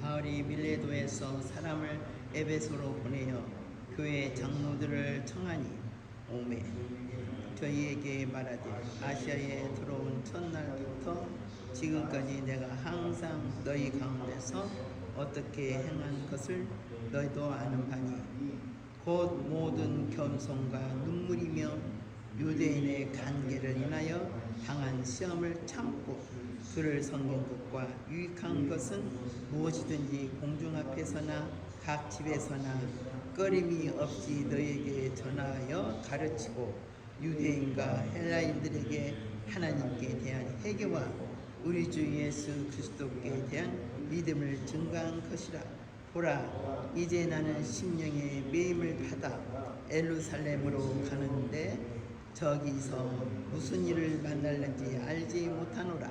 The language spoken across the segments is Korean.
바울이 밀레도에서 사람을 에베소로 보내어 교회 장로들을 청하니 오매 저희에게 말하되 아시아에 들어온 첫날부터 지금까지 내가 항상 너희 가운데서 어떻게 행한 것을 너희도 아는 바니 곧 모든 겸손과 눈물이며 유대인의 관계를 인하여 당한 시험을 참고 그를 섬긴 것과 유익한 것은 무엇이든지 공중 앞에서나 각 집에서나 꺼림이 없이 너희에게 전하여 가르치고 유대인과 헬라인들에게 하나님께 대한 회개와 우리 주 예수 그리스도께 대한 믿음을 증가한 것이라. 보라, 이제 나는 심령의 매임을 받아 예루살렘으로 가는데 저기서 무슨 일을 만날는지 알지 못하노라.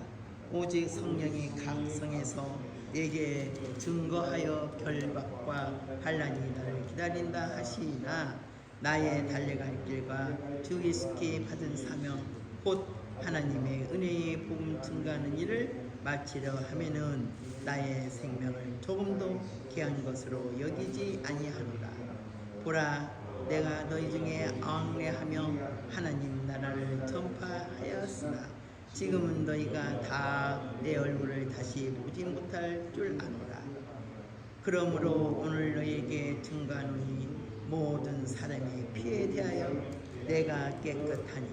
오직 성령이 각 성에서 내게 증거하여 결박과 반란이 나를 기다린다 하시나 나의 달려갈 길과 주 예수께 받은 사명 곧 하나님의 은혜의 복음 증가하는 일을 마치려 하면은 나의 생명을 조금도 귀한 것으로 여기지 아니하노라. 보라, 내가 너희 중에 앙례하며 하나님 나라를 전파하였으나 지금은 너희가 다 내 얼굴을 다시 보지 못할 줄 아노라. 그러므로 오늘 너희에게 증거하노니 모든 사람의 피에 대하여 내가 깨끗하니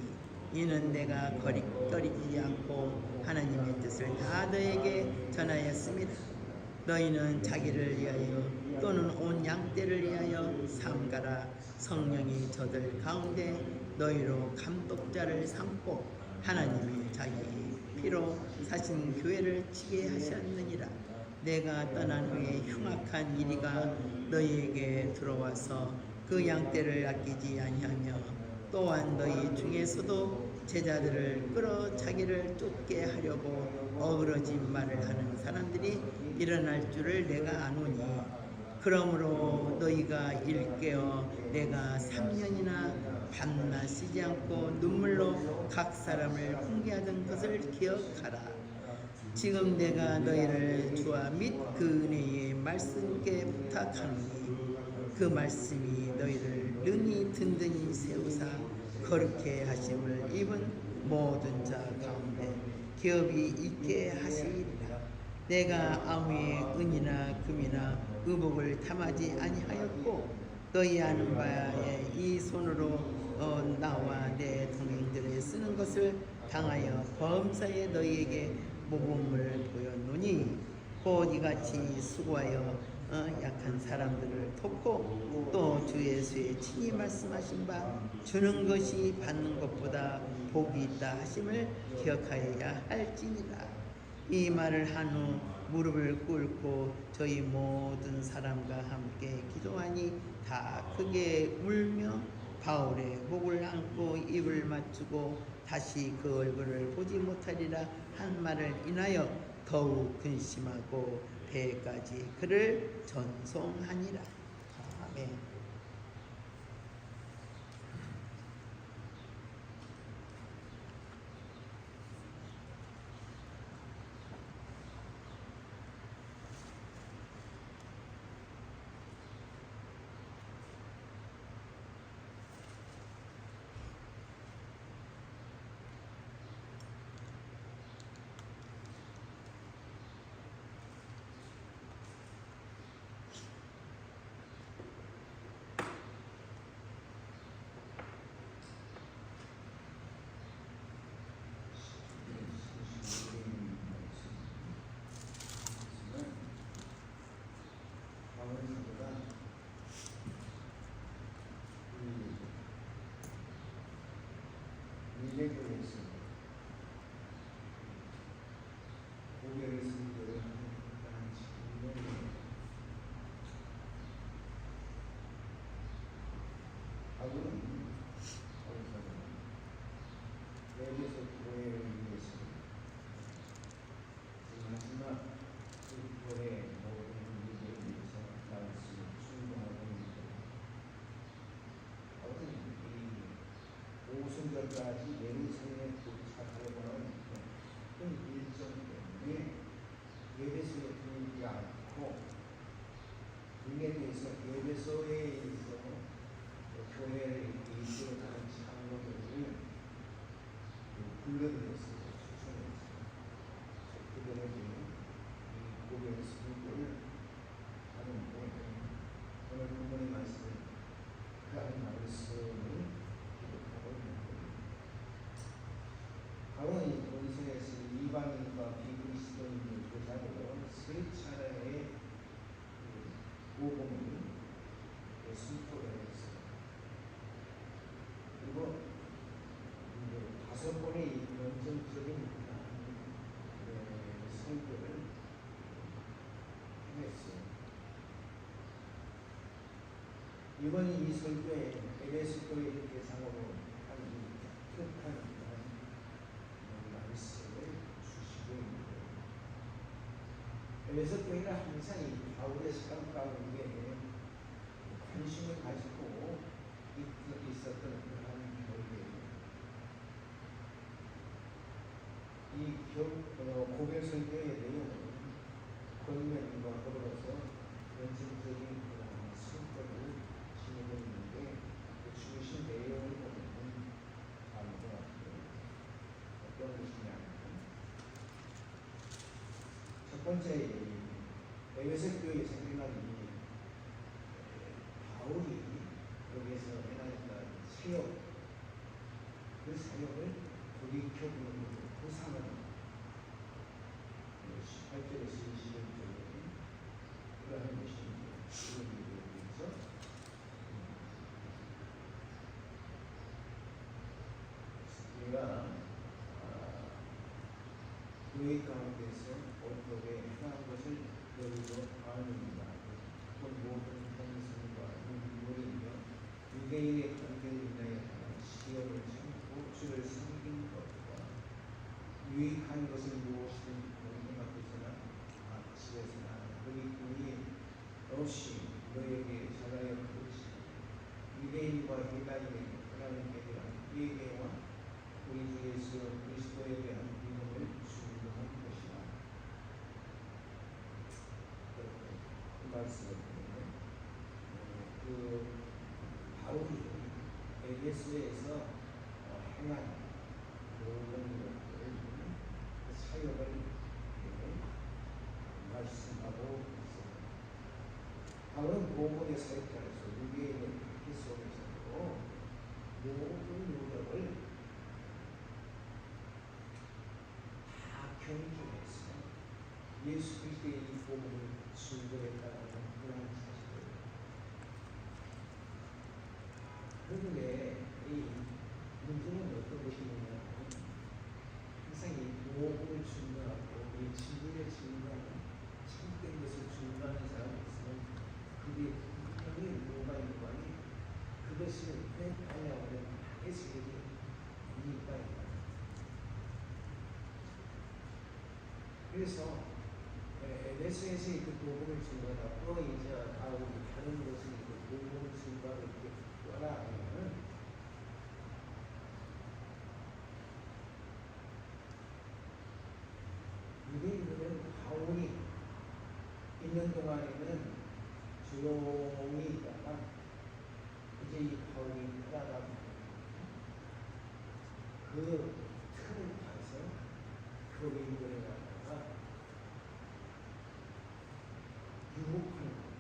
이는 내가 거리끼지 않고 하나님의 뜻을 다 너에게 전하였습니다. 너희는 자기를 위하여 또는 온 양떼를 위하여 삼가라. 성령이 저들 가운데 너희로 감독자를 삼고 하나님의 자기 피로 사신 교회를 치게 하셨느니라. 내가 떠난 후에 흉악한 이리가 너희에게 들어와서 그 양떼를 아끼지 아니하며 또한 너희 중에서도 제자들을 끌어 자기를 쫓게 하려고 어그러진 말을 하는 사람들이 일어날 줄을 내가 아노니 그러므로 너희가 일깨어 내가 3년이나 밤낮 쉬지 않고 눈물로 각 사람을 훈계하던 것을 기억하라. 지금 내가 너희를 주와 및 그 은혜의 말씀께 부탁하노니 그 말씀이 너희를 능히 든든히 세우사 거룩해 하심을 입은 모든 자 가운데 기업이 있게 하시리라. 내가 아무의 은이나 금이나 의복을 탐하지 아니하였고 너희 아는 바에 이 손으로 나와 내 동행들을 쓰는 것을 당하여 범사에 너희에게 모범을 보였노니 곧 이같이 수고하여 약한 사람들을 돕고 또 주 예수의 친히 말씀하신 바 주는 것이 받는 것보다 복이 있다 하심을 기억하여야 할지니라. 이 말을 한 후 무릎을 꿇고 저희 모든 사람과 함께 기도하니 다 크게 울며 바울의 목을 안고 입을 맞추고 다시 그 얼굴을 보지 못하리라 한 말을 인하여 더욱 근심하고 배까지 그를 전송하니라. 아멘. 밀레도에서 고개를 숙여 바울은 에베소 교회를 위해서 마지막 교회 모든 일에 위해서 말씀을 충고하고 있습니다. 바울은 오순절까지 예루살렘에 도착하려고는 큰 일정 때문에 에베소의 분위기가 선포를 했어요. 그리고 이제 5번의 연정적인 선교를 했어요. 이번 이 선교에 에베소 교회를 대상으로 한 독특한 말씀을 주시고 있는데, 에베소 교회는 항상 이 바울의 삶 가운데 관심을 가지고 있었던 그러한 교회예요. 이 고백 선교의 내용은 권면과 더불어서 연습적인 그런 성격을 지니고 있는데, 그 중심 내용을 보면 다음과 같아요. 어떤 것이냐면, 첫 번째 에베소 교회 생각이 바울이 여기에서 행하였던 사역, 그 사역을 돌이켜보는 보상하는 18절에서 21절에 그러한 것이 이루어지기 위해서 우리가 교회 가운데서 어떻게 행한 것을 여기도 아닙니다. 그 모든 현승과 눈물이며 유대인의 관계를 인하여 시험을 참고 주를 섬긴 것과 유익한 것은 무엇이든 공경 앞에서나 집에서나 그리 없이 너에게 잘하여 그릇이 유대인과 헬라인에게 하나님께 대한 회개와 우리 주 예수 그리스도에 대한 믿음을 준비한 것이다. 그 말씀을 보면 그 바울이 에베소에서 행한 모든 것들을 그 사역을 말씀하고 있습니다. 바울은 모범의 사역자로서 유대인의 박해 속에서도 모든 노력을 다 경주해서 예수 그리스도의 이 복음을 증거했다는 그런 사실이에요. 그런데 이 문제는 어떤 것이냐면, 항상 이 복음을 증거하고 이 진리를 증거하는 참된 것을 증거하는 사람이 있으면 그게 분명히 뭐가 있는 거 아니? 그것이 왜 하냐면 해석이 이유가 있다. 그래서 에베소에서의 그 복음을 증거하고 이제 바울이 다른 곳에 그 복음을 증거하고 이렇게 떠나가면은 유대인들은 바울이 있는 동안에는 조용히 있다가 이제 이 바울이 떠나가면 그 틀을 타서 교인들을 갖다가 유혹하는 거예요.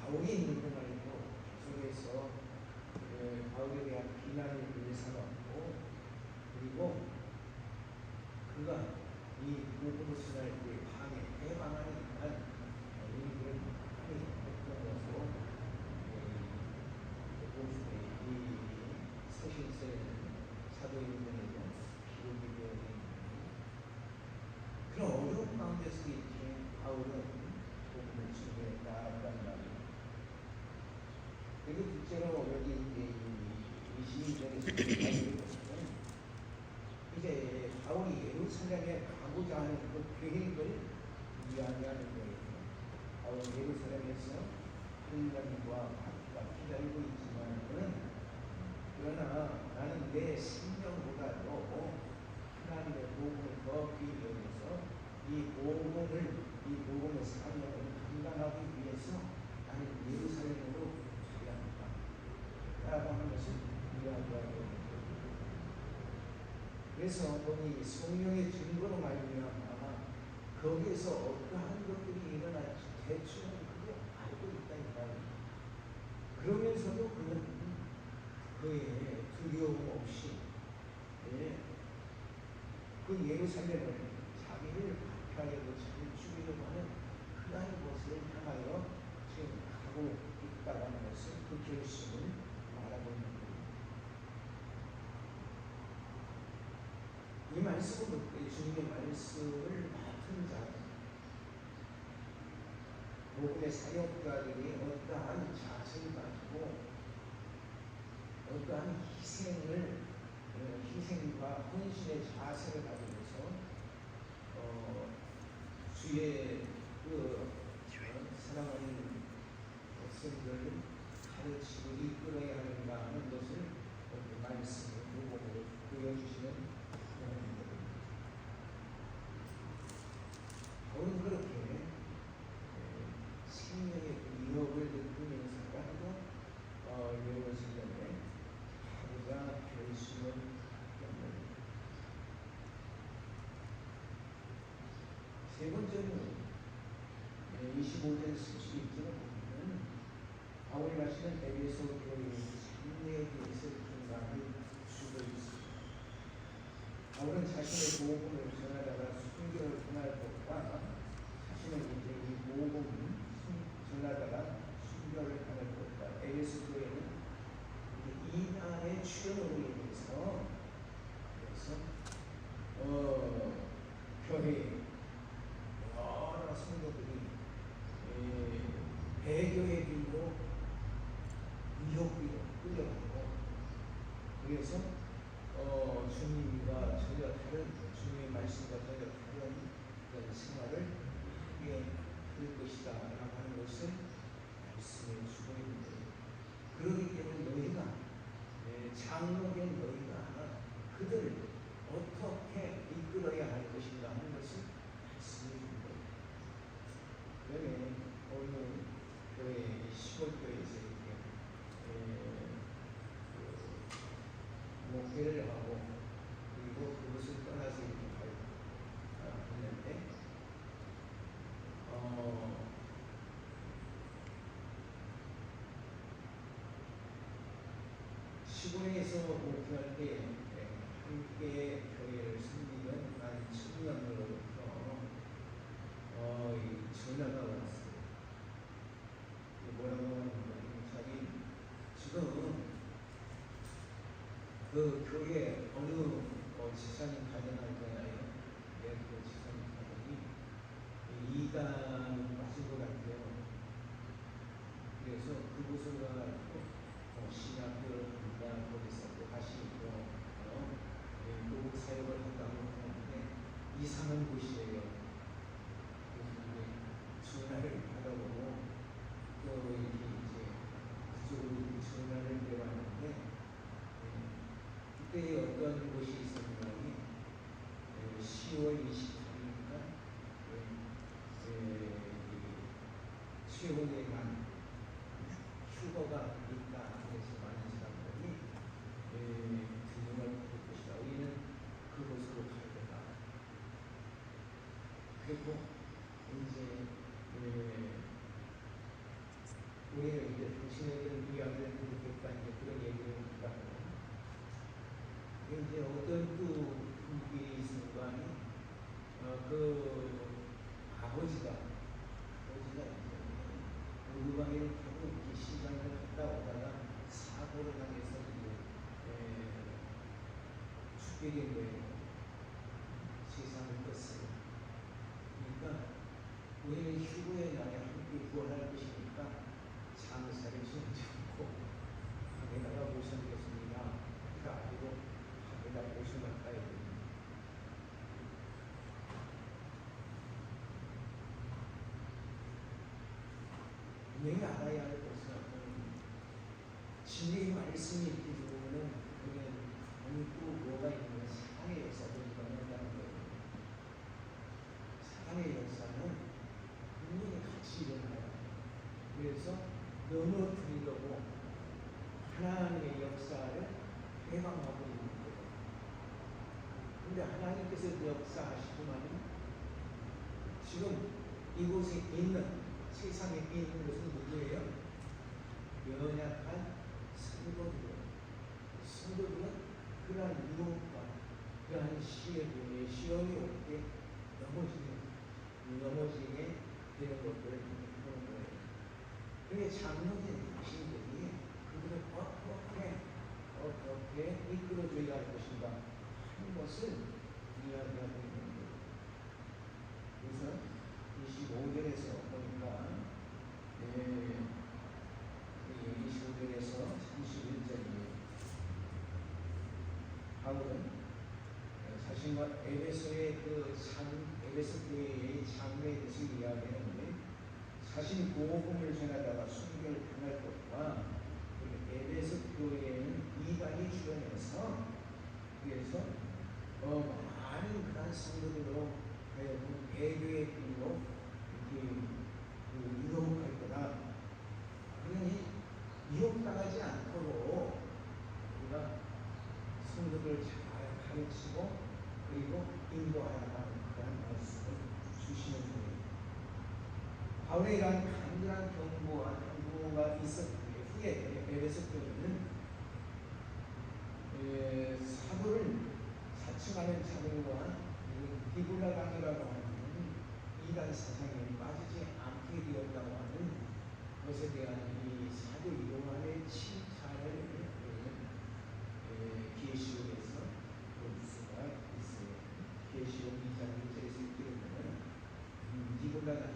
바울이 있는 동안에도 계속해서 바울에 대한 비난을 일삼았고, 그리고 그가 이 복음을 전할 때 해방하니까 이들은 많이 겪어서 이 서신서에는 사도행전에도 기록이 되어 있는 그런 어려운 가운데서 이렇게 바울은 복음을 증거했다는 말이에요. 그리고 둘째로 여기 이제 22절에서 이제 바울이 예루살렘에 가고자 하는 그 계획을 이야기하는 거예요. 바울은 예루살렘에서 훈련과 박해가 기다리고 있지만, 그러나 나는 내 생명보다도 하나님의 복음을 더 귀히 여겨서 이 복음의 사명을 감당하기 위해서 나는 예루살렘으로 가야 한다 라고 하는 것을 이야기하고, 그래서 보니 성령의 증거로 말미암아 거기에서 어떠한 것들이 일어날지 대충 그게 알고 있다니까. 그러면서도 그는 그의 두려움 없이 그 예루살렘을 자기를 박해하려고 자기를 죽이려고 하는 그러한 것을 향하여 지금 가고 있다는 것을 그 결심을 말하고 있는 겁니다. 이 말씀은 그때 주님의 말씀을 맡은 자, 복음의 사역자들이 어떠한 자세를 가지고 어떠한 희생과 헌신의 자세를 가지고서 주의 사랑하는 백성들을 가르치고 이끌어야 하는가 하는 것을 말씀을 복음으로 보여주시는 하나님입니다. 바울은 그렇게 생명의 위협을 느끼면서까지도 여러분들에게 하고자 결심을 합니다. 세 번째는 25절 11절을 보면 바울이 가시는 에베소 교회의 장래에 대해서 많이 주고 있습니다. 바울은 자신의 복음을 전하다가 순교를 당할 것과 자신은 이제 이 복음을 전하다가 순교를 당할 것과 에베소 교회는 이단의 출현으로 인해서 교회 여러 성도들이 배교의 길로 미혹으로 끌려가고 그래서 주님과 전혀 다른 주님의 말씀과 전혀 다른 그런 생활을 하게 될 것이다 라고 하는 것을 말씀해 주고 있는데 그러기 때문에 너희가 장로된 너희가 그들을 어떻게 이끌어야 할 것인가 하는 것을 말씀해 주는 거예요. 그러면 오늘 교회 시골교회에서 이렇게 목회를 하고 그리고 그것을 떠나서 이렇게 했는데 시골에서 목회할 때 함께 교회를 섬기던 한 청년으로부터 전화가 왔어요. 뭐라고 하냐면 자기 지금 그 교회 어느 지사님 가정할 거잖아요. 그 지사님 가정이 이단을 맞은 것 같아요. 그래서 그곳을 가가지고 신학교를 합니다. 거기서 또 다시 또 사역을 한다고 하는데 이상한 곳이에요. 전화를 받아보고 또 이제 그쪽으로 전화를 내봤는데 그때 어떤 곳이 있었냐면 10월 23일인가 최후의 날 휴거가 있다. 그래서 많은 사람들이 등용을 받을 것이다. 우리는 그곳으로 갈 거다. 그리고 이제 우리는 이제 당신네들은 이야기를 듣겠다. 이제 그런 얘기를 했다고. 이제 어떤 또 분들이 있는가 하니 그 아버지가 의방에를 타고 이렇게 시장을 갔다 오다가 사고를 당해서 죽게 된 거예요. 세상을 떴어요. 그러니까 우리는 휴거의 날에 함께 구원할 것이니까 장사를 지지 않고 하게다가 모셔드렸습니다. 아니고 하게다가 모셔놨다 해야 됩니다. 분명히 알아야 할 것은 진리의 말씀이 있기 때문에 우리는 또 뭐가 있냐면 사랑의 역사를 일어난다는 거예요. 사랑의 역사는 분명히 같이 일어나요. 그래서 넘어뜨리려고 하나님의 역사를 해방하고 있는 거예요. 근데 하나님께서 역사하시지만 지금 이곳에 있는 세상에 있는 것은 누구예요? 연약한 성도들이에요. 성도들은 그러한 유혹과 그러한 시험이 올 때 넘어지게 되는 것들을 보는 거예요. 그게 장로된 당신들이 그들을 어떻게 이끌어줘야 할 것인가 하는 것을 이야기하고 있는 거예요. 그래서 25절에서 보니까 25절에서 31절이에요. 바울은 자신과 에베소의 에베소 교회의 장로에 대해서 이야기하는데 자신이 복음을 전하다가 순교를 당할 것과 에베소 교회에는 이단이 주변에서 그래서 많은 그런 성도들로 하여금 배교의 길로 이렇게 유혹할 거다. 그러니 미혹당하지 않도록 우리가 성도들을 잘 가르치고 그리고 인도하라는 그런 말씀을 주시는 거예요. 바울의 이러한 간절한 경고가 있었기에 후에 에베소 교회는 사도를 사칭하는 자들과 디블라강이라고 하는 이단 사상에 빠지지 않게 되었다고 하는 것에 대한 이 사도 요한의 칭찬을 계시록에서 볼 수가 있어요. 계시록 2장 1절에서 이렇게 보면 디블라강의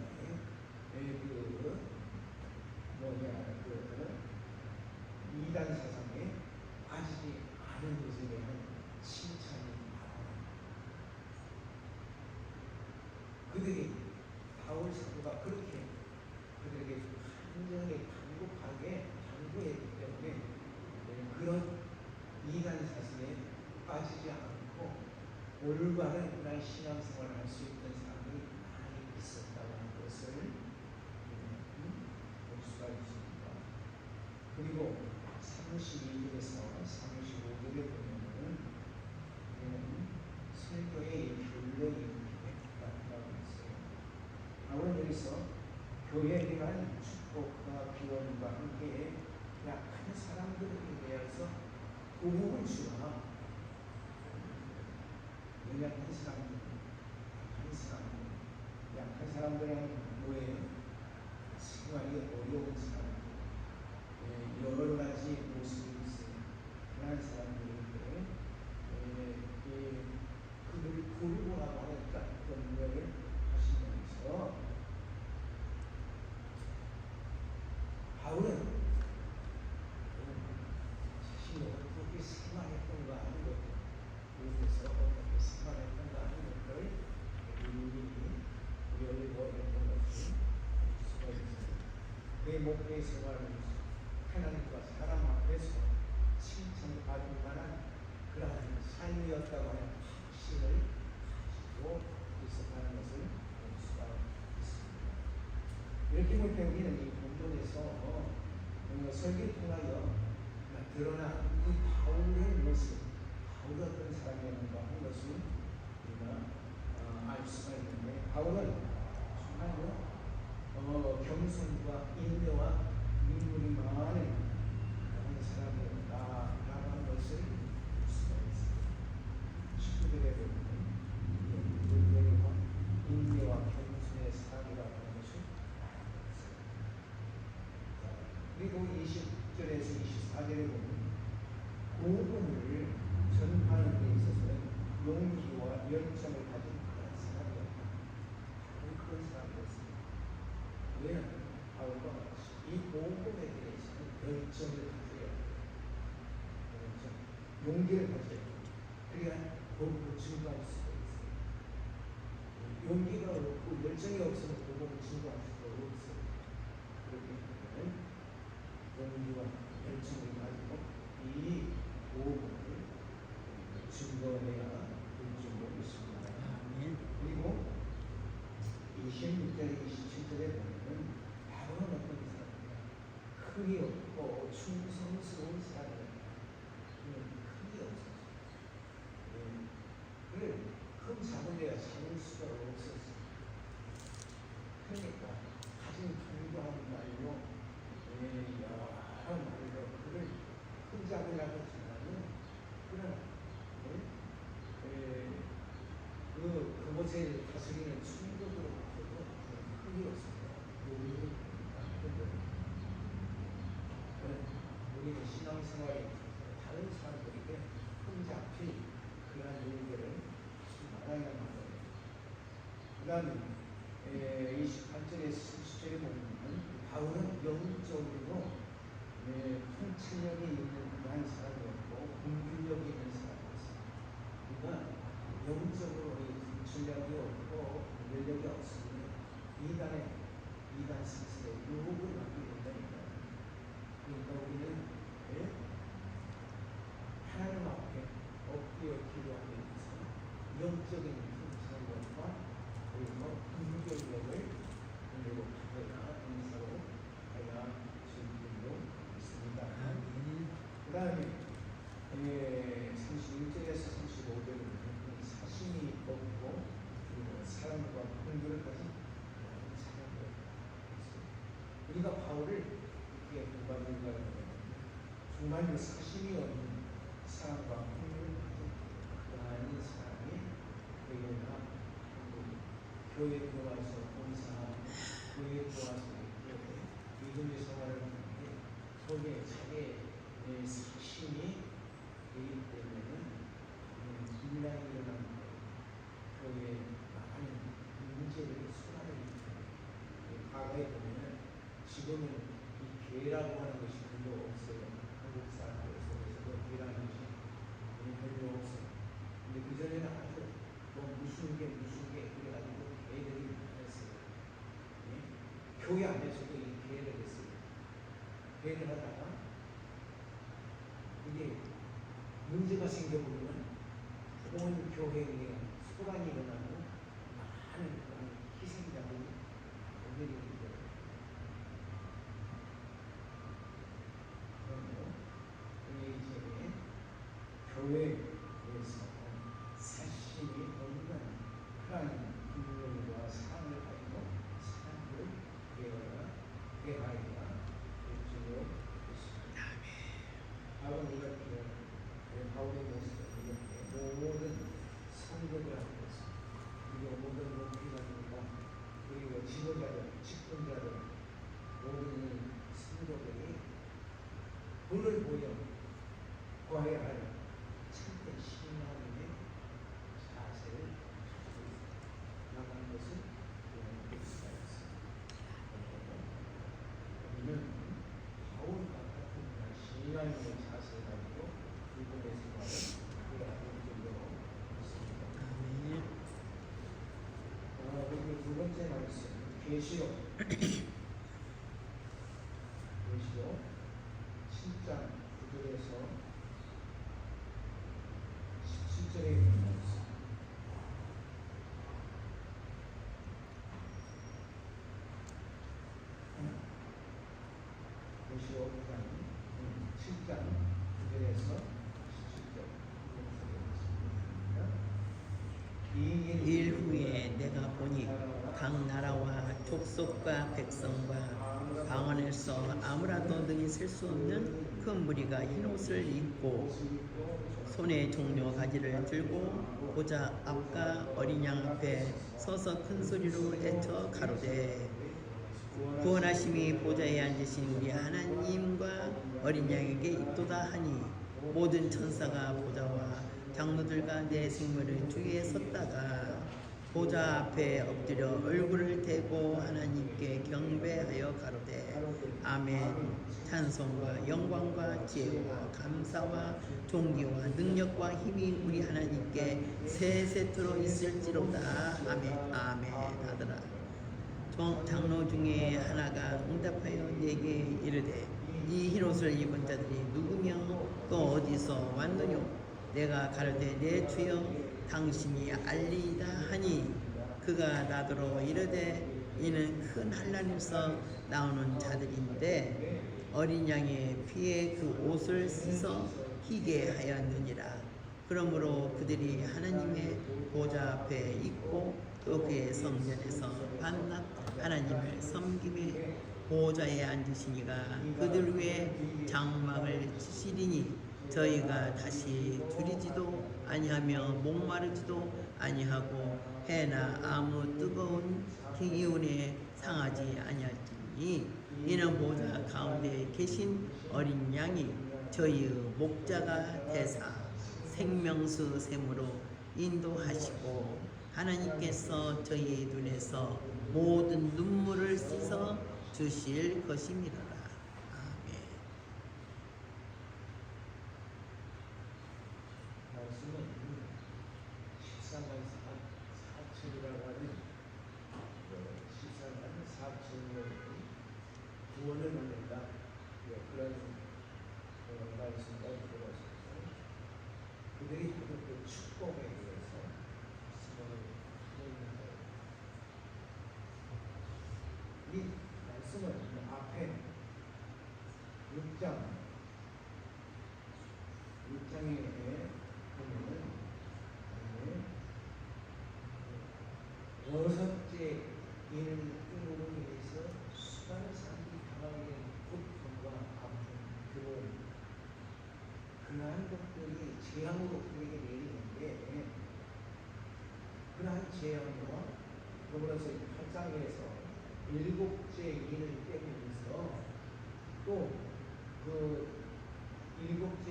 이단 사상에 빠지지 않은 것에 대한 칭찬이 나옵니다. 그들이 바울 사도가 그렇게 그들에게 간절히 간곡하게 당부했기 때문에 그런 이단 사상에 빠지지 않고 올바른 그런 신앙생활을 할 수 있는 사람들이 많이 있었다는 것을 볼 수가 있습니다. 그리고 32절에서 35절에 보면은 설교의 결론이 나타나고 있어요. 바울은 여기서 교회에 대한 축복과 기원과 함께 약한 사람들에 대해서 도움을 주라. 약한 사람들은 뭐예요? 생활이 어려운 사람들, 여러 가지 모습이 있어요. 그런 사람들인데 그들을 고르고라고 하니까 권면을 하시면서 바울은 자신이 어떻게 생활했던가 하는 것, 그래서 어떻게 생활했던가 하는 것들을 열고 했던 것을 볼 수가 있어요. 그의 목회의 생활을 하나님과 사람 앞에서 칭찬받을 만한 그러한 삶이었다고 하는 확신을 가지고 있었다는 것을 볼 수가 있습니다. 이렇게 볼 때 우리는 이 본문에서 설교를 통하여 드러난 이 바울의 모습, 바울이 어떤 사람이었는가 하는 것을 우리가 알 수가 있는데, 바울은 정말로 겸손과 인내와 민물이 많은 그런 사람이었다라고 하는 것을 볼 수가 있습니다. 친구들의 보면 인내와 겸손의 사람이라고 하는 것을 그리고 20절에서 24절에 보면 복음을 전파하는 데 있어서는 용기와 열정을 가진 그런 사람이었다. 그런 사람이었습니다. 왜냐하면 바울과 같이 이 복음에 대해서는 열정을 가져야 해요. 용기를 가져야 해요. 그래야 복음을 증거할 수가 있어요. 용기가 없고 열정이 없으면 복음을 증거할 수가 없어요. 그렇기 때문에 용기와 열정을 가지고 이 복음을 증거해야 될 줄로 믿습니다. 그리고 26절, 27절에 보면 바울은 어떤 사람이냐? 크기 없고 충성스러운 사람이다. 크기 없었어. 그래, 큰 작은데가 참을 수가 없었어. 그러니까 가진 강조하는 말로 여러 말로 그를 큰 작은이라고 하지만은 그런 그곳에 다스리는 충격으로부터도 크기 없습니다. 생활에 있어서 다른 사람들에게 흠잡힐 그러한 일들을 마다하는 말이에요. 그 다음에 28절에서 30절에 보면 바울은 영적으로 통찰력이 있는 그러한 사람이었고 공균력이 있는 사람이었어요. 그러니까 영적으로 통찰력이 없고 공균력이 없으면 이단 스스로의 유혹을 받게 된다니까. 그러니까 우리는 하나님 앞에 엎드려 기도하기 위해서 영적인 통찰력과 그리고 공균력을 그리고 기도나 인사로 하여 준비로 있습니다. 그 다음에 31절에서 35절은 사심이 없고 그리고 사랑과 공부를 가진 우리가 바울을 이렇게 공부하는가 하면 정말로 사심이 없는 사랑과 공부를 가진 그러한 사람이 교회나 교회에 들어와서 봉사하고 교회에 들어와서 믿음의 생활을 하는 게 속에 자기의 사심이 되기 때문에 분량이 일어나는 거예요. 교회에 많은 문제를 수반을 일으켜요. 과거에 보면 지금은 이 괴라고 하는 것이 별로 없어요. 한국 사람들 속에서도 괴라는 것이 별로 없어요. 근데 그전에는 아주 무슨 게 그래가지고 괴들이 많았어요. 교회 안에서도 이 괴를 했어요. 괴를 하다가 이게 문제가 생겨버리면 온 교회에 소란이 일어나고 많은 그런 희생자들이 오게 됩니다. 교회에서 사심이 없는 그러한 분명과 사랑을 가지고 사람들을 대하여가 일주로 있습니다. 바울은 이렇게 바울의 모습을 이렇게 모든 성도들 앞에서 그리고 모든 목회자들과 그리고 지도자들, 직분자들 모든 성도들이 본을 보여 구해야 할 참된 신앙의 자세를 가지고 나가는 것을 볼 수가 있습니다. 우리는 바울과 같은 신앙의 자세를 가지고 이번의 생활을 해야 되도록 있습니다. 그리고 두 번째 말씀, 계시록 7장 9절에서 17절에 있는 말씀. 계시록 7장 9절에서 17절. 일 후에 내가 보니 각 나라와 족속과 백성과 방언에서 아무라도 능히 셀 수 없는 큰 무리가 흰 옷을 입고 손에 종려 가지를 들고 보좌 앞과 어린 양 앞에 서서 큰 소리로 외쳐 가로되 구원하심이 보좌에 앉으신 우리 하나님과 어린 양에게 있도다 하니 모든 천사가 보좌와 장로들과 내 생물을 주위에 섰다가 보좌 앞에 엎드려 얼굴을 대고 하나님께 경배하여 가로되 아멘. 찬송과 영광과 지혜와 감사와 존귀와 능력과 힘이 우리 하나님께 세세토록 있을지로다. 아멘. 아멘 하더라. 장로 중에 하나가 응답하여 내게 이르되 이 흰옷을 입은 자들이 누구며 또 어디서 왔느뇨? 내가 가로되 내 주여 당신이 알리이다 하니 그가 나더러 이르되 이는 큰 환난에서 나오는 자들인데 어린 양의 피에 그 옷을 씻어 희게 하였느니라. 그러므로 그들이 하나님의 보좌 앞에 있고 또 그의 성전에서 밤낮 하나님을 섬김에 보좌에 앉으시니가 그들 위에 장막을 치시리니 저희가 다시 줄이지도 아니하며 목마르지도 아니하고 해나 아무 뜨거운 기운에 상하지 아니할지니 이는 보좌 가운데 계신 어린 양이 저희의 목자가 되사 생명수 샘으로 인도하시고 하나님께서 저희의 눈에서 모든 눈물을 씻어 주실 것입니다. 아멘. 말씀은 14만 4천이라고 하는 14만 4천명이 구원을 받는다. 그런 말씀과 들어서 그들이 받은 그 축복에 의해서 말씀을 드리는 거예요. 이 말씀은 앞에 6장에 보면은 여섯째 일을 끊으로 인해서 수많은 사람들이 당하게 된 고통과 아픔, 괴로움, 그러한 것들이 재앙으로 그에게 내리는데 그러한 재앙과 더불어서 8장에서 일곱째 인을 떼면서 또 그 일곱째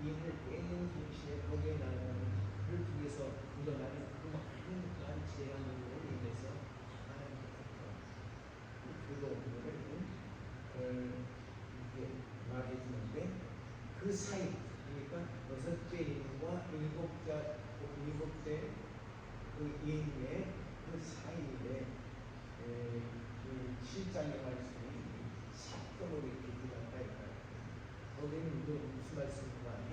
인을 떼는 동시에 거기에 나는 그를 통해서 묻어나는 그 많은 그러한 재앙으로 인해서 하나님께서 괴로움을 이렇게 말해주는데 그 사이 그러니까 여섯째 인과 일곱째 그 인의 그 사이에 그 7장의 말씀이 사건으로 이렇게 들어간다 이거예요. 거기는 무슨 말씀인가 하니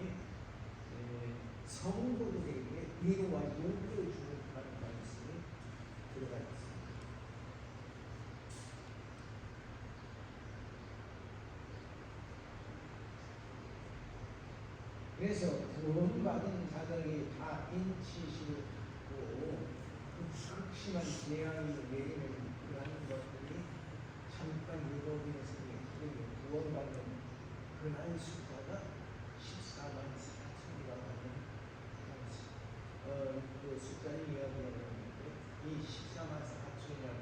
성도들에게 위로와 용기를 주는 그런 말씀이 들어가 있습니다. 그래서 구원받은 자들이 다 인치시고 극심한 재앙이 내리는 그러한 것들이 잠깐 이루어지는 생에 구원받는 그러한 숫자가 14만 4천이라고 하는 그 숫자를 이야기하는 건데 이 14만 4천이라는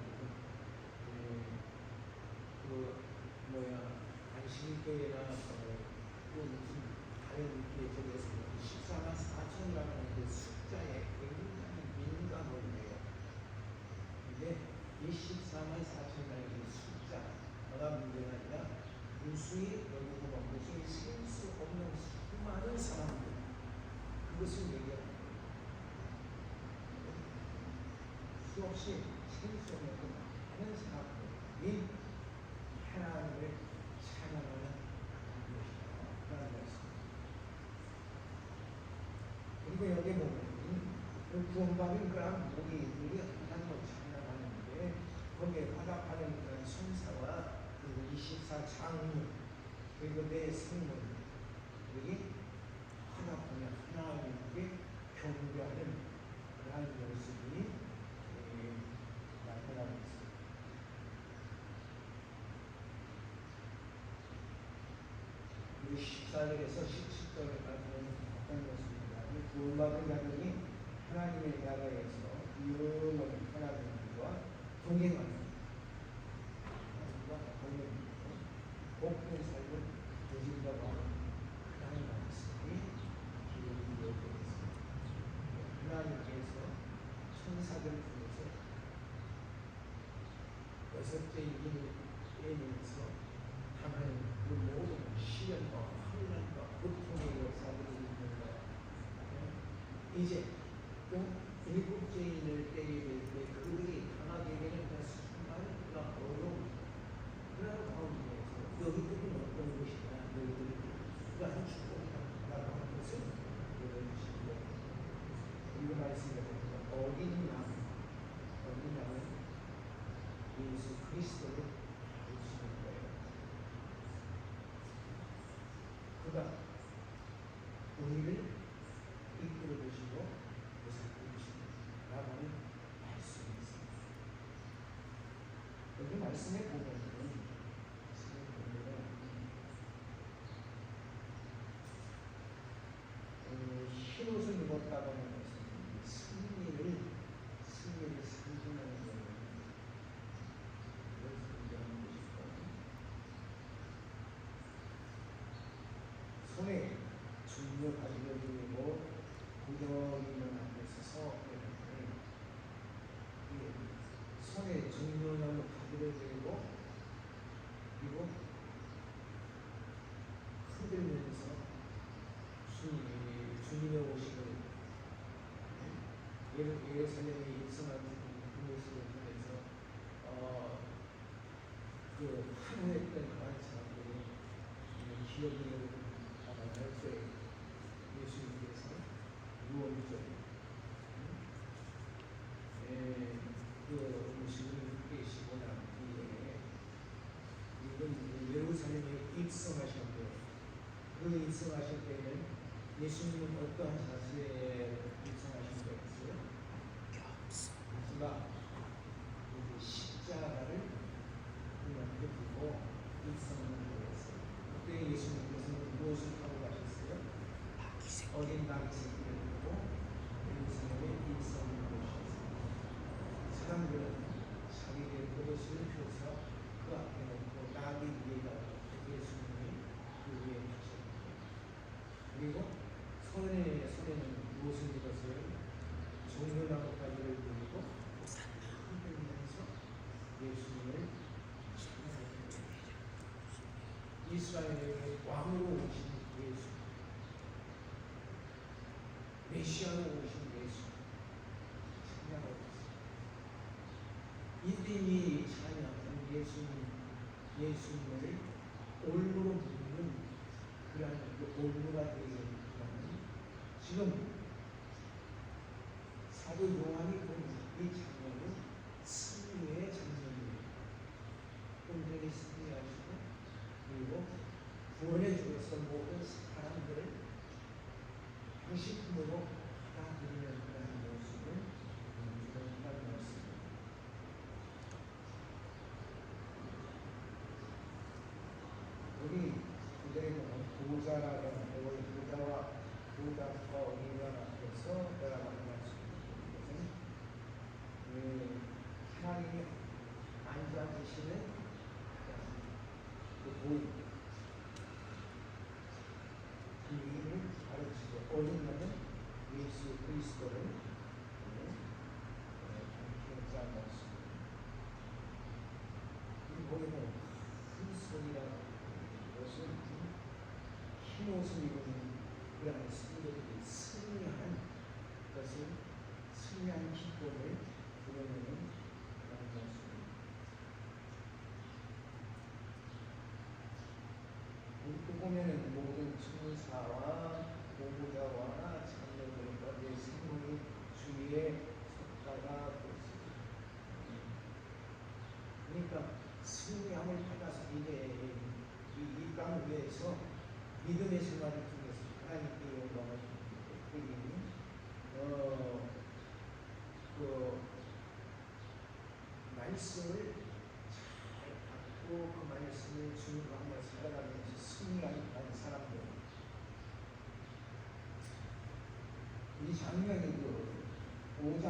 안식교회나 또 무슨 다른 교회에서 14만 4천이라는 그 숫자에 굉장히 민감을 해요. 근데 이 14만 4천이라는 그 숫자가 문제가 아니라 무수히 여기서 봐 무수히 셀 수 없는 수많은 사람들 그것을 얘기하는 거예요. 수없이 셀 수 없는 그 많은 사람들이 하나님을 찬양하는 것이다. 그리고 여기 보면 그 구원받은 그런 무리들이 하나님을 찬양하는데 거기에 화답하는 그런 순사와 그리고 24장로 그리고 내 생물들이 화답하며 하나님께 경배하는 그런 모습이 나타나고 있습니다. 그리고 14절에서 17절까지는 어떤 것입니까? 구원받은 자들이 하나님의 나라에서 영원히 하나님과 동행하는 하나님과 동행하고 복된 삶을 누린다고 하는 그런 말씀이 기록이 되어 있습니다. 하나님께서 천사들을 통해서 여섯째 인을 떼면서 당하는 그 모든 시련과 환난과 고통의 역사들이 있는 것 이제 또 일곱째 인을 떼게 될 때 그들이 당하게 되는 그 수많은 어려움 그런 가운데에서 너희들은 어떤 것이냐 너희들이 그러한 축복이라고 하는 것을 보여주시고 그리고 말씀하셨지만 어린 양은 예수 그리스도를 보시는 거예요. 그가 우리를 이끌어 주시고 보살펴 주신다라고 하는 말씀이 있습니다. 여기 말씀에 보면은 흰옷을 입었다고 하는 것은 승리를 상징하는 거예요. 손에 중요 가지고 드리고 부정이면 앞에 서서 손에 중요한 가지고 드리고 그리고 흔들면서 주님의 오심을 예루살렘의 일성한 모습을 통해서 그 환호했던 그런 사람들이 기억을 할 때 예수님께서 유언절 그 음식을 계시고 난 뒤에 이건 예루살렘에 입성하셨고 그 입성하실 때는 예수님은 어떠한 자세에 입성하신 거였어요? 마지막 십자가를 그냥 두고 입성을 하였어요. 그때 예수님께서는 무엇을 하고 가셨어요? 어린 낙이 새끼를 두고 예루살렘에 입성을 하셨어요. 사람들은 자기의 그것을 펴서 그 앞에 놓고 낙이 위에다 예수님이 그 위에 하셨고 그리고 손에는 무엇을 들었어요? 종려나무 가지를 들고 흔들면서 예수님을 이스라엘의 왕으로 오신 예수, 메시아로 오신 예수 찬양하고 있습니다. 이때 이 찬양은 예수님을 올무로 부르는 그러한 올무가 되는 지금 사도 요한이 본 이 장면은 승리의 장면입니다. 온전히 승리하시고 그리고 구원해 주셔서 모든 사람들을 당신품으로 받아들이는 그런 모습을 주는 말씀입니다. 여기 그들의 보좌라고 하고 보좌와 어린이와 앞에서 내가 말씀드리는 것은 하나님이 앉아계시는 그 본, 그 이름을 가르치고 어린이는 예수 그리스도를 밝힌 것입니다. 이 보이는 큰 소리라는 것은 흰옷을 입은 그러한 성도들이 승리하는 것을 승리한 기쁨을 드러내는 그런 것입니다. 또 보면은 모든 천사와 보호자와 장로들과 내 생명이 주위에 섰다가 그렇습니다. 그러니까 승리함을 받아서 이제 이 땅 위에서 믿음의 생활을 통해서 하나님께 영광을 드리니 그 말씀을 잘 받고 그 말씀을 준수하며 살아가면서 승리하는 사람들. 이 장면이 그 5장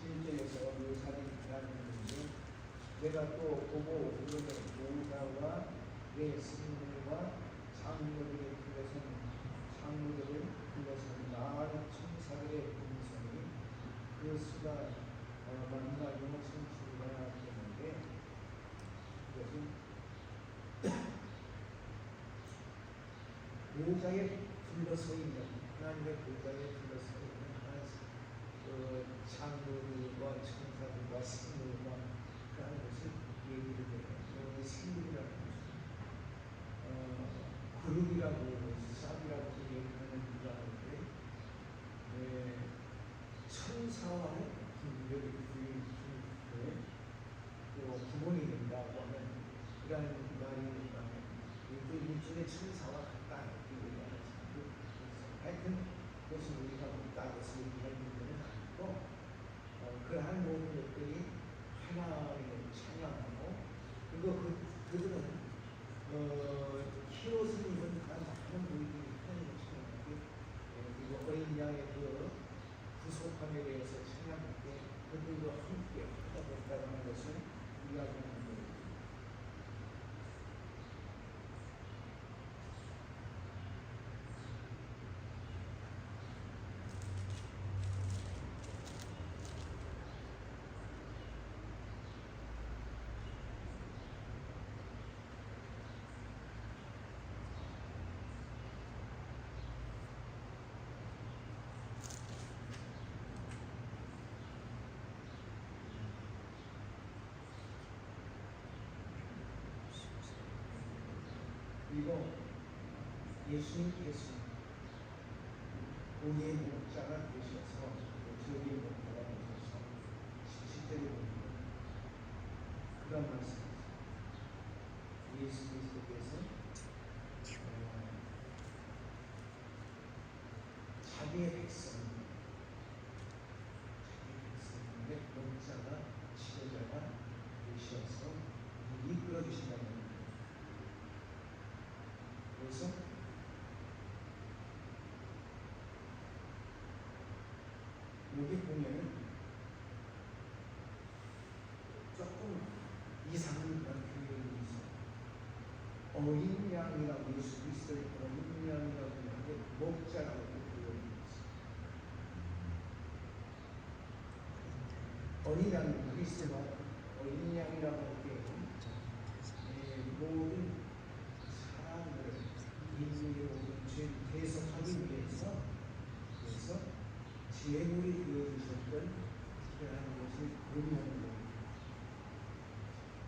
11절에서 묘사된 장면인데 내가 또 보고 그러던 보호자와 내 스님들과 장로들을 불러선 많은 천사들의 음성이 그 수가 만나 영천수가 되는데 그것은 보호자에 둘러서 있는 하나님의 보호자에 둘러서 있는 그 장로들과 천사들과 스님들과 그런 것을 얘기를 해요. 스님이라는 것은 그룹이라고 싹이라고 얘기하는 이가 하는데 천사와의 분별이 또 구분이 된다고 하면 이런 말이 일종의 천사와 같다 이렇게 얘기하는 사람도 있어요. 하여튼 그것은 우리가 묻다 것을 얘기할 문제는 아니고 그러한 모든 것들이 하나님을 찬양하고 그리고 그들은 흰옷을 입은 많은 무리들이 하나님을 찬양하고 그리고 어린 양의 그 구속함에 대해서 찬양할 때 그들과 함께 하다 됐다는 것을 이야기하는 거예요. 그리고 예수님께서 우리의 목자가 되셔서 저희의 목자가 되셔서 실제로 그런 말씀이죠. 예수 그리스도께서 자기의 백성인데 목자가 지도자가 되셔서 이끌어 주신다는 겁니다. 그래서 여기 보면은 조금 이상한 그런 표현이 있어요. 어린 양이라고 예수 그리스도의 어린 양이라고 하는데 목자라고 표현이 있어요. 어린 양 그리스도가 어린 양이라고 할 때 모든 사람들을 인류의 모든 죄를 대속하기 위해서 그래서 제물이 되어주셨던 그러한 것을 의미하는 겁니다.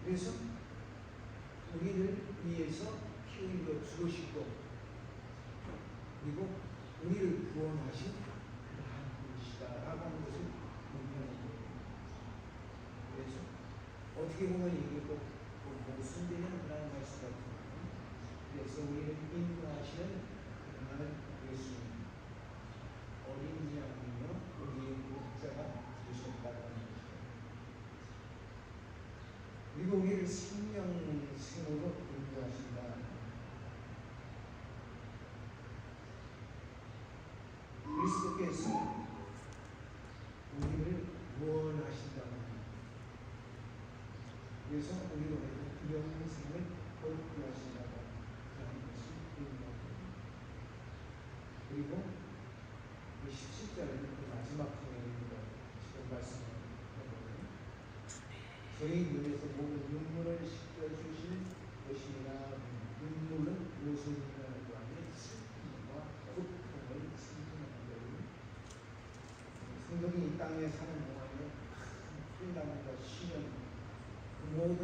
그래서 우리를 위해서 피 흘려 죽으시고 그리고 우리를 구원하신 그러한 분이시다라고 하는 것을 의미하는 거예요. 그래서 어떻게 보면 이게 꼭 모순되는 그런 말씀 같은 그래서 우리를 인도하시는 그러한 예수님 어린 양이며 우리의 목자가 되셨다는 것이죠. 그리고 우리를 생명으로 인도하신다. 그리스도께서 우리를 구원하신다고 합니다. 그래서 우리로 영생을 얻게 하신다고 하는 것을 의미합니다. 그리고 17절에는 그 마지막 장면입니다. 지금 말씀하는 저희 눈에서 모든 눈물을 씻겨주실 것이라. 눈물은 무엇을 의미하는 거 아니에요? 슬픔과 고통을 상징하는 거예요. 성경이 이 땅에 사는 동안에 큰 풍랑과 시련 그 모든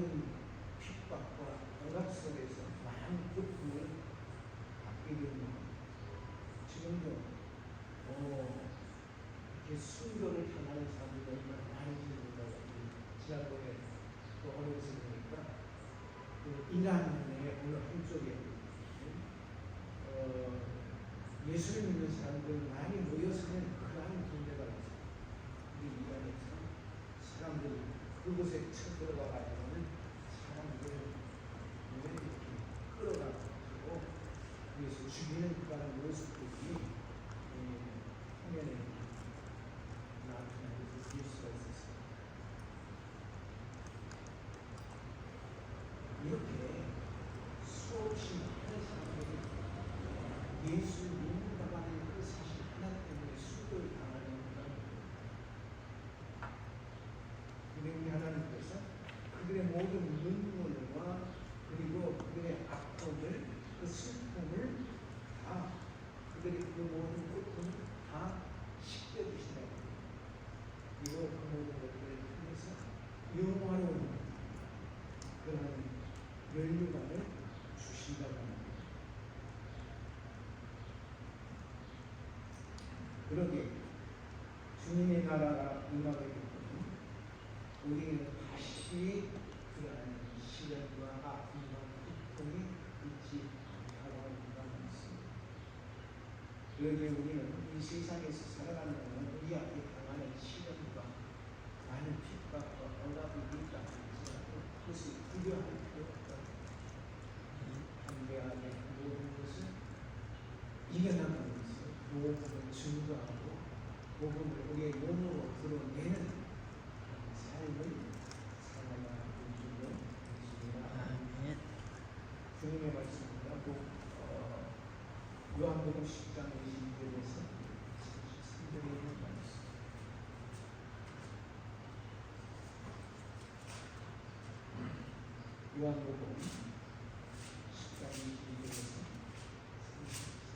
핍박과 억압 속에서 많은 고통을 받게 됩니다. 지금도 이렇게 순교를 당하는 사람들이 얼마나 많은지를 지난번에 또 어디서 보니까 그 이란의 어느 한쪽에 예수를 믿는 사람들 많이 모여 사는 그러한 군대가 있어요. 우리 이란에서 사람들이 그곳에 쳐들어가 가지고는 사람들을 이렇게 끌어가지고 그래서 죽이는 그러한 모습들이 화면에 나타나는 볼 수가 있었어요. 이렇게 수없이 많은 사람들이 예수 믿는다고 하는 그 사실 하나 때문에 수고를 당하는 그런데 우리 하나님께서 그들의 모든 눈물과 그리고 그들의 아픔을 그 슬픔을 다 그들의 그 모든 고통을 다 씻겨주신다고 합니다. 그리고 그 모든 것들을 통해서 영화로운 그런 면류관을 주신다고 합니다. 그러게 주님의 나라가 임하게 되면 우리는 다시 그러한 시련과 아픔과 고통이 있지 않다고 하는 것입니다. 그러기에 우리는 이 세상에서 살아가는 동안 우리 앞에 당하는 시련과 많은 핍박과 억압이 있다 할지라도 그것을 두려워할 필요 없다. 담대하게 모든 것을 이겨나가는 것을 복음을 증거하고 복음을 우리의 몸으로 드러내는 삶을 살아야 하는 줄로 믿습니다. 주님의 말씀입니다. 요한복음 10장 22절에서 33절에 있는 말씀. 요한복음 10장 22절에서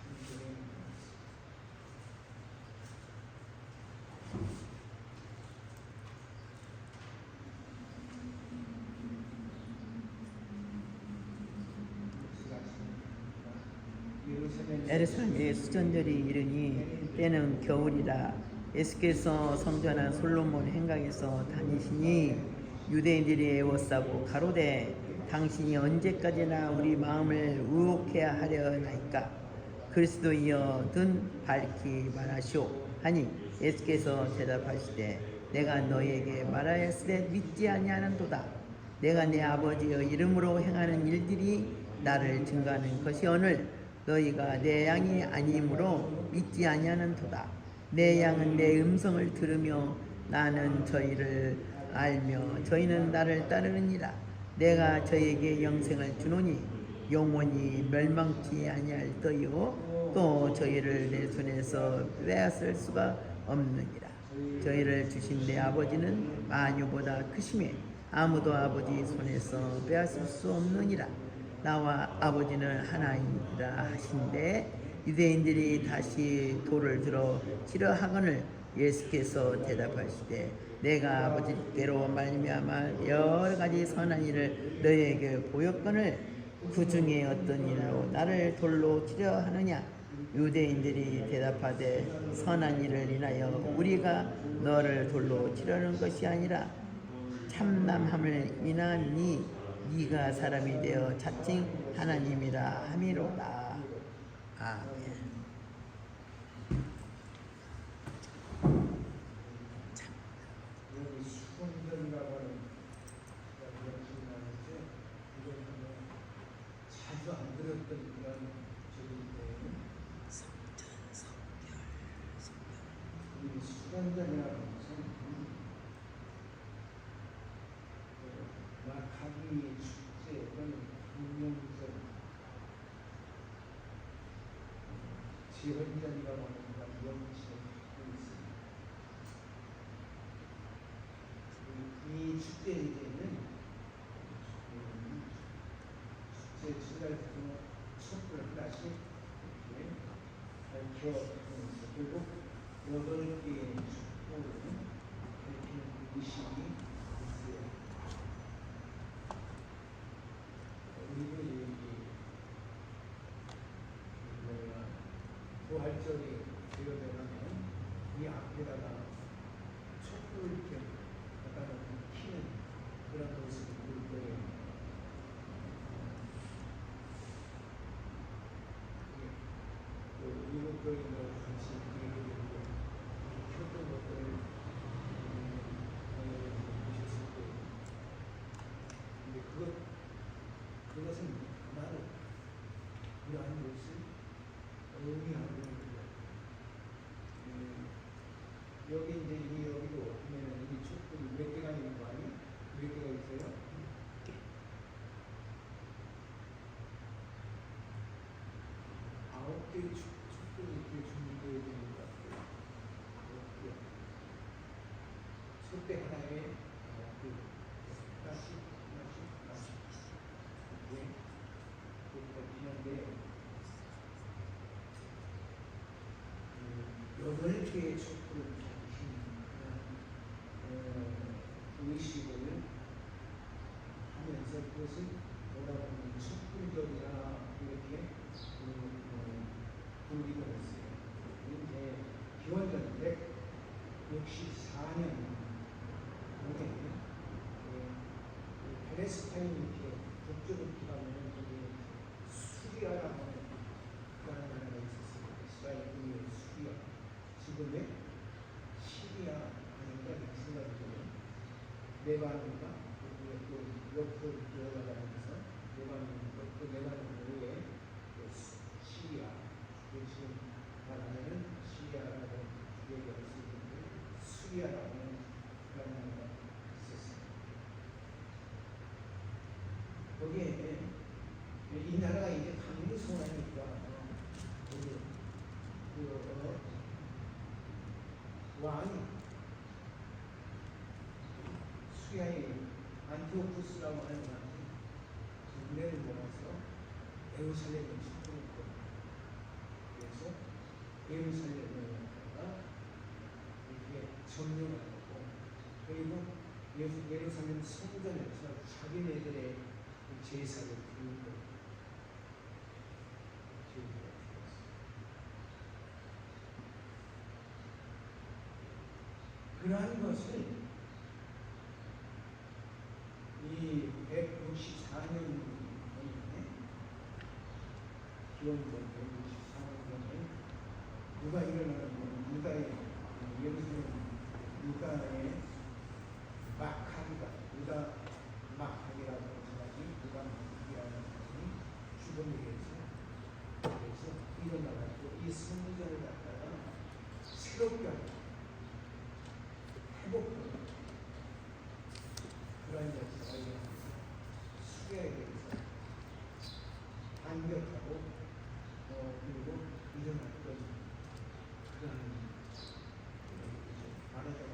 33절에 있는 말씀. 에르사람의 수전절이 이르니 때는 겨울이라. 예수께서 성전한 솔로몬 행각에서 다니시니 유대인들이 애워싸고 가로되 당신이 언제까지나 우리 마음을 의혹해야 하려나이까. 그리스도이여든 밝히 말하시오 하니 예수께서 대답하시되 내가 너희에게 말하였으되 믿지 아니하는도다. 내가 내 아버지의 이름으로 행하는 일들이 나를 증거하는 것이 오늘 너희가 내 양이 아니므로 믿지 아니하는도다. 내 양은 내 음성을 들으며 나는 저희를 알며 저희는 나를 따르느니라. 내가 저희에게 영생을 주노니 영원히 멸망치 아니할 터이요 또 저희를 내 손에서 빼앗을 수가 없느니라. 저희를 주신 내 아버지는 만유보다 크심에 아무도 아버지 손에서 빼앗을 수 없느니라. 나와 아버지는 하나이니라 하신대 유대인들이 다시 돌을 들어 치려 하거늘 예수께서 대답하시되 내가 아버지께로 말미암아 여러 가지 선한 일을 너희에게 보였거늘 그 중에 어떤 일로 나를 돌로 치려 하느냐. 유대인들이 대답하되 선한 일을 인하여 우리가 너를 돌로 치려는 것이 아니라 참남함을 인하니 네가 사람이 되어 자칭 하나님이라 함이로다. 아멘. 여기 수건전이라고 하는 자주 안 들었던 그런 적인데 이 수건전이라고 하는 것은 마카비 축제 또는 분명전 지원전이라고 하는 그런 명칭을 갖고 있습니다. 이 축제에는 축제 주간에서 촛불을 하나씩 이렇게 밝혀주면서 그리고 8개의 촛불은 밝히는 의식이 있어요. 그리고 여기 부활절이 되어되면 이 앞에다가 촛불을 이렇게 갖다 놓고 키는 그런 모습을 볼 거예요. 미국 교인들하고 같이 기획을 했고 켰던 것들을 보셨을 거예요. 근데 그것은 나는 이러한 것을 의미하고 있는 거예요. 여기 이제 여기도 보면은 이 촛불이 몇 개가 있는 거 아니에요? 몇 개가 있어요? 9개의 촛불이 이렇게 준비되어 있는 것 같아요. 촛대 하나에 하나씩 이렇게 피는데 8개의 촛불을 의식을 하면서 그것을 뭐라고 하면 촛불절이라 이렇게 부르기도 했어요. 이제 기원전 164년 동에 팔레스타인 이렇게 북쪽으로 가면 거기 수리아라고 하는 나라가 있었어요. 이스라엘 국의 수리아. 지금의 시리아 아닌가 생각이 들어요. 레바논과 또 옆으로 들어가면서 레바논 외에 시리아, 지금 말하면 시리아라고 얘기할 수 있는데 수리아라고 하는 그런 나라가 있었습니다. 거기에 이 나라가 이제 강류성하니까 왕이 수리아의 안티오쿠스라고 하는 왕이 군대를 모아서 예루살렘을 침공했거든요. 그래서 예루살렘에다가 이렇게 점령하고 그리고 예루살렘 성전에서 자기네들의 제사를 드리고 그러한 것을 이 164년 전에 기원전 164년 전에 누가 일어나는 유다의 예루살렘 유다의 막하기가 유다 막하기라고 생각이 유다 막하기라는 사람이 죽음에 대해서 그래서 일어나가지고 이 성전을 갖다가 새롭게 회복하고 그러한 역사가 수계에 대해서 반격하고 그리고 일어났던 그런 말하자면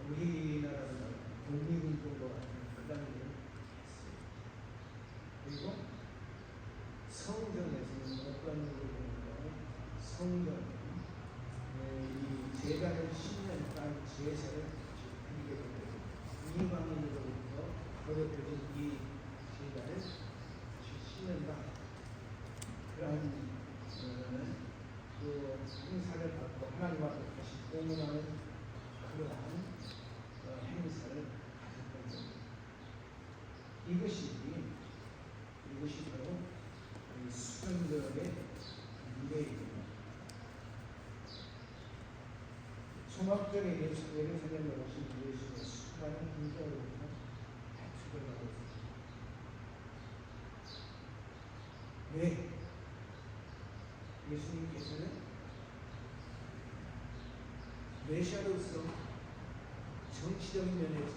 우리나라는 독립운동과 같은 그런 일을 했어요. 그리고 성전에서는 어떤 일을 보면 성전은 이 제단을 10년간 제사를 드리게 되고 이방인으로부터 더럽혀진 이 제단을 10년간 그러한 그 행사를 받고 하나님 앞에 다시 공헌하는 그러한 행사를 가졌던 겁니다. 이것이 바로 이 수련들의 미래입니다. 초막절에 예루살렘에 오신 예수의 수많은 군사로부터 배출을 하고 있습니다. 왜? 예수님께서는 메시아로서 정치적인 면에서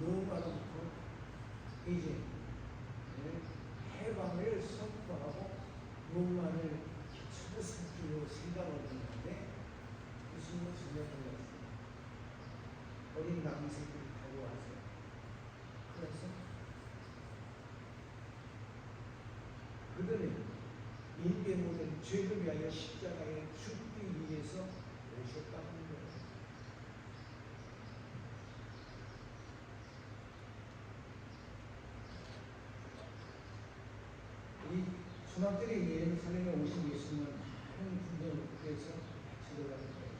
로마로부터 이제 해방을 선포하고 로마를 기초로 삼기로 생각하고 있는데 예수님은 전혀 달랐어요. 어린 나귀 새끼를 타고 와서 그래서 그들은 인계 모든 죄를 위하여 십자가에 죽기 위해서 오셨다는 거예요. 이 초막절에 예루살렘에 오신 예수님은 한 군대에서 지도하는 거예요.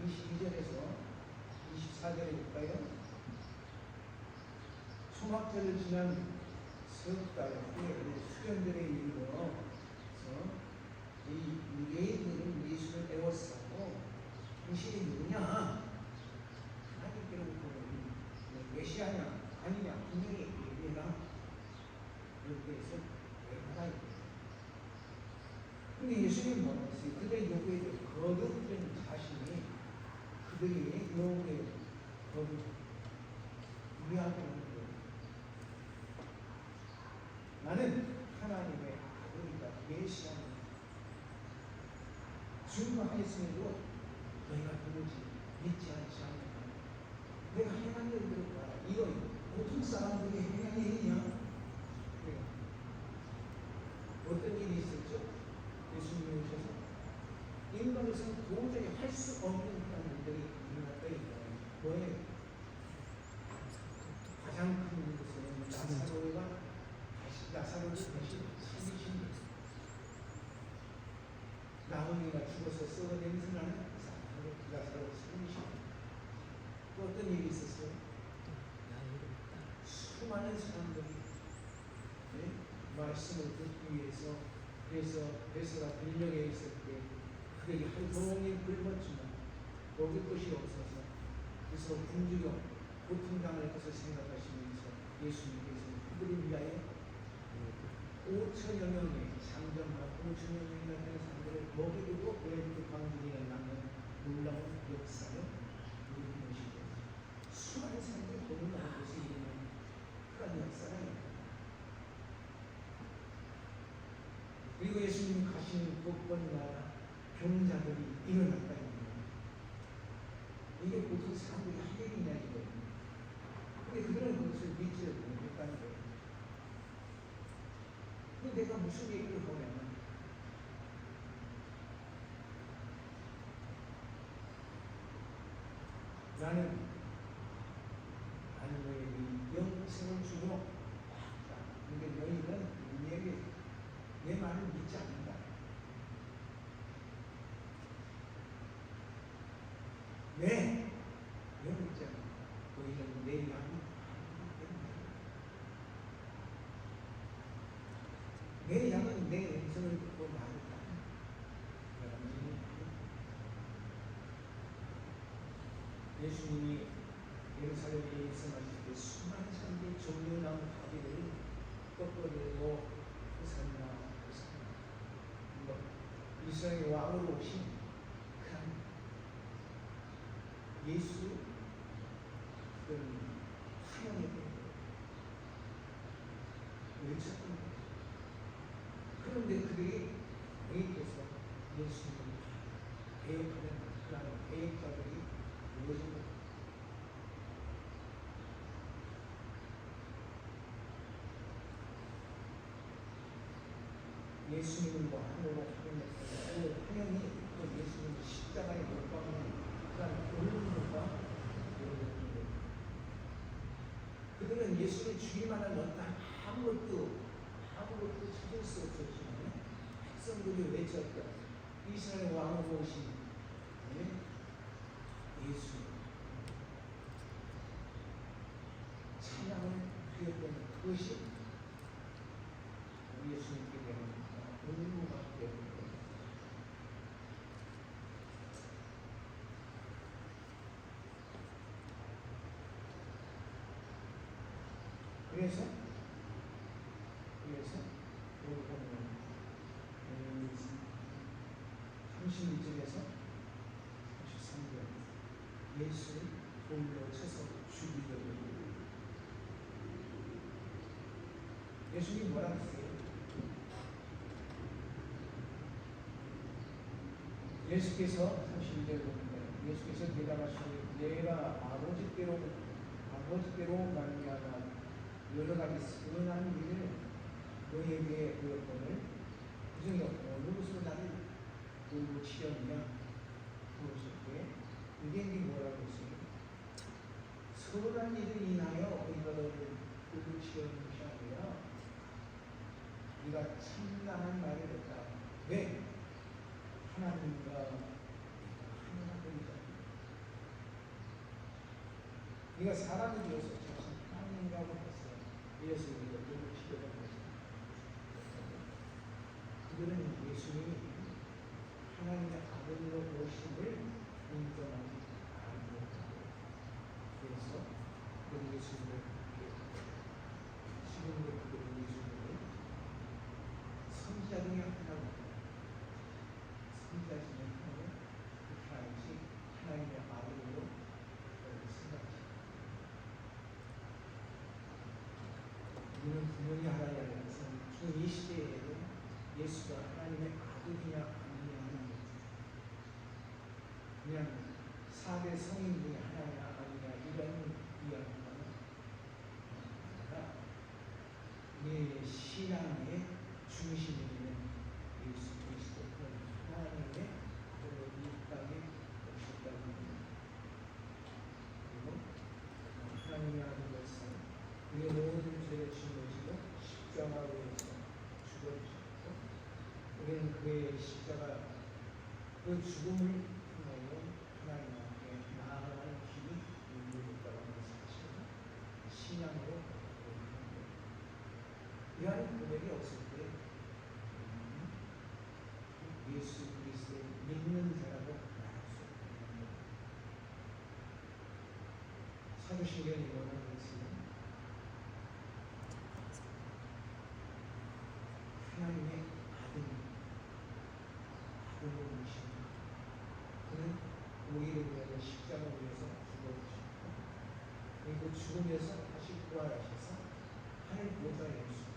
22절에서 24절에 볼까요? 초막절을 지난 석 달 후에 수련들에 이르러서 이 유대인들은 예수를 애워싸고 당신이 누구냐? 하나님께로부터 메시아냐? 아니냐? 분명히 얘기해라. 이렇게 해서 하나님. 근데 예수님은 뭐랬어요? 그들의 요구에 거듭된 자신이 그들의 요구에 거듭 위하게 하는 거예요. 나는 하나님의 아들이다. 메시아입니다. 증거하였음에도 너희가 도무지 믿지 않지 않는다. 내가 행한 일들을 봐라. 이거 보통 사람들이 행한 일이냐? 어떤 일이 있었죠? 예수님이 오셔서 인간으로서는 도저히 할 수 없는 그런 일들이 일어났다 있다. 뭐예요? 가장 큰 것은 나사로를 다시 살리신 것. 나무니가 죽어서 썩어 냄새나는 나사로를 살리신 것. 또 어떤 일이 있었어요? 수많은 사람들이 말씀을 듣기 위해서 그래서 베스가 빌력에 있을 때 그에게 하루 종일 굶었지만 먹을 것이 없어서 그래서 굶주려 고통당할 것을 생각하시면서 예수님께서는 그들을 위하여 5천여 명의 상점과 5천여 명이나 되는 사람들을 먹이고 외국 광주리에 남는 놀라운 역사를 누리는 것이죠. 수많은 사람들이 돈을 나는 곳에 있는 그런 역사가 있다. 그리고 예수님이 가신 곳곳마다 병자들이 일어났다는 거예요. 이게 보통 사람들이 할 일이냐 이거예요. 근데 그들은 그것을 믿지 못했다는 거예요. 근데 내가 무슨 얘기를 하냐면 나는 너에게 영생을 주고 근데 너희는 우리에게 내 말을 믿지 않는다. 왜? 너희는 내 양이 내 양은 내 음성을 듣고 나를 따르는 예수님이 예루살렘에 입성하실 때 수많은 사람들이 종려나무 가비를 꺾어내고 호산나 호산나 이스라엘 왕으로 오신 그 예수 그런 환영의 외쳤던 거예요. 그런데 그들이 애에서 예수님을 배역하는 그런 배역자들이 모여진 거예요. 예수님을 왕으로 환영했어요. 그 환영이 예수님을 십자가에 못 박는 그런 고문과 그들은 예수를 죽일만한 어떤 아무것도 찾을 수 없었지만 백성들이 외쳤다. 이스라엘 왕으로 오신 예수 찬양을 드렸던 그것이 우리 예수님께 대한 의무가 되는 거예요. 그래서 여기 보면 32절에서 33절 예수를 돌로 쳐서 죽이더니 예수님이 뭐라고 했어요? 예수께서 32절 보면 예수께서 대답하시니 내가 아버지께로 말미암아 여러 가지 선한 일을 너희에게 보였거늘 그중에 어느 것으로 나를 돌로 치렸느냐 그것을 때 유대인이 뭐라고 했어요? 선한 일을 인하여 우리가 너를 돌로 치렸는 것이 아니라 네가 참담한 말을 했다. 왜? 하나님과 하나님이다. 네가 사람을 위해서 자신 하나님이라고 했어요. 이래서 우리가 돌로 치려던 것이다. 그들은 예수님이 하나님의 아들로 오심을 인정하지 않았고 그래서 그 예수님을 지금도 그들은 예수님을 선지자 중에 하나로 선지자 중에 하나로 그렇게 알지 하나님의 아들로 생각합니다. 우리는 분명히 알아야 할 것은 지금 이 시대에도 예수가 하나님의 아들이냐 아니냐 하는 거죠. 그냥 4대 성인 중에 하나냐 아니냐 이런 이야기가 아니라 내 신앙의 중심에 있는 예수 그리스도 하나님의 아들로 이 땅에 오셨다는 겁니다. 그리고 하나님의 아들로서 우리의 모든 죄를 짊어지고 십자가에서 죽어주셨고 우리는 그의 십자가 그 죽음을 통하여 하나님 앞에 나아가는 길이 열려졌다는 사실을 신앙으로 고백합니다. 이러한 고백이 없을 때 예수 그리스도를 믿는 자라고 말할 수 없는 겁니다. 사도신경이 원하는 것은 하나님의 아들로 오신 그는 우리를 위하여 십자가를 위해서 죽어주셨고 그리고 죽음에서 다시 부활하셔서 하늘 보좌에 오시고